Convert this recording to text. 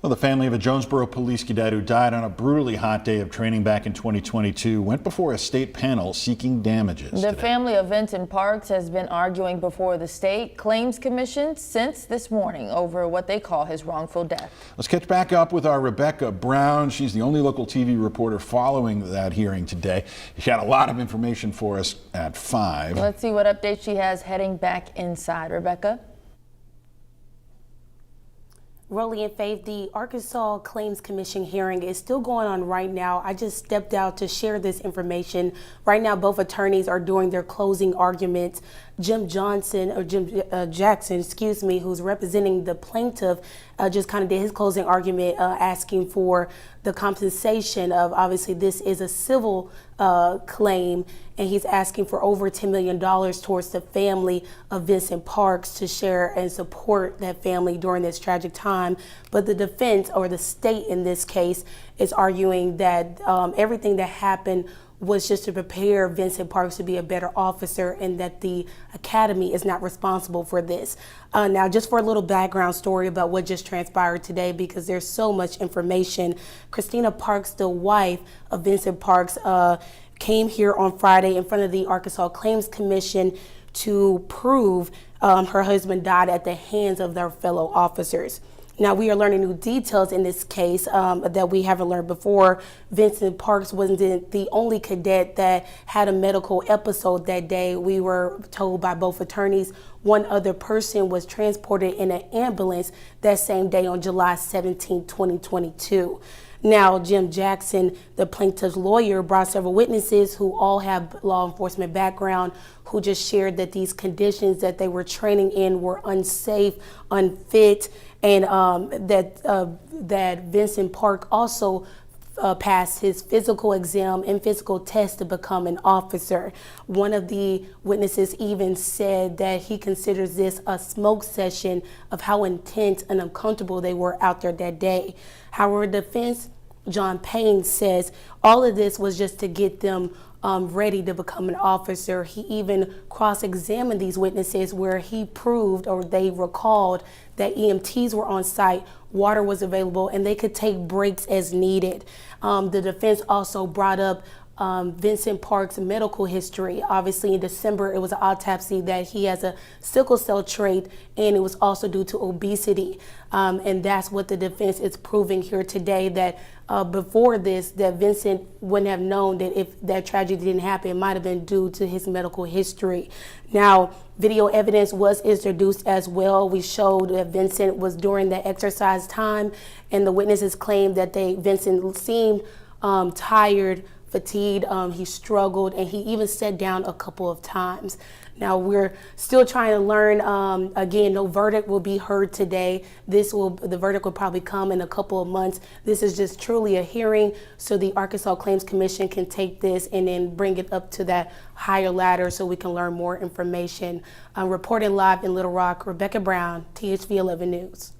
Well, the family of a Jonesboro police cadet who died on a brutally hot day of training back in 2022 went before a state panel seeking damages. The today. family of Vincent Parks has been arguing before the state claims commission since this morning over what they call his wrongful death. Let's catch back up with our Rebecca Brown. She's the only local TV reporter following that hearing today. She had a lot of information for us at 5. Let's see what updates she has heading back inside. Rebecca? Rolly and Faith, the Arkansas Claims Commission hearing is still going on right now. I just stepped out to share this information. Right now, both attorneys are doing their closing arguments. Jim Jackson, who's representing the plaintiff, just kind of did his closing argument asking for the compensation of, obviously this is a civil claim, and he's asking for over $10 million towards the family of Vincent Parks to share and support that family during this tragic time. But the defense, or the state in this case, is arguing that everything that happened was just to prepare Vincent Parks to be a better officer, and that the academy is not responsible for this. Now, just for a little background story about what just transpired today, because there's so much information. Christina Parks, the wife of Vincent Parks, came here on Friday in front of the Arkansas Claims Commission to prove her husband died at the hands of their fellow officers. Now, we are learning new details in this case that we haven't learned before. Vincent Parks wasn't the only cadet that had a medical episode that day. We were told by both attorneys one other person was transported in an ambulance that same day on July 17, 2022. Now, Jim Jackson, the plaintiff's lawyer, brought several witnesses who all have law enforcement background, who just shared that these conditions that they were training in were unsafe, unfit, and that Vincent Park also passed his physical exam and physical test to become an officer. One of the witnesses even said that he considers this a smoke session of how intense and uncomfortable they were out there that day. However, defense John Payne says all of this was just to get them ready to become an officer. He even cross-examined these witnesses where he proved, or they recalled, that EMTs were on site, water was available, and they could take breaks as needed. The defense also brought up Vincent Parks' medical history. Obviously, in December, it was an autopsy that he has a sickle cell trait, and it was also due to obesity. And that's what the defense is proving here today, that before this, that Vincent wouldn't have known that if that tragedy didn't happen, it might have been due to his medical history. Now, video evidence was introduced as well. We showed that Vincent was during the exercise time, and the witnesses claimed that Vincent seemed tired, fatigued, he struggled, and he even sat down a couple of times. Now, we're still trying to learn. Again, no verdict will be heard today. The verdict will probably come in a couple of months. This is just truly a hearing, so the Arkansas Claims Commission can take this and then bring it up to that higher ladder so we can learn more information. Reporting live in Little Rock, Rebecca Brown, THV 11 News.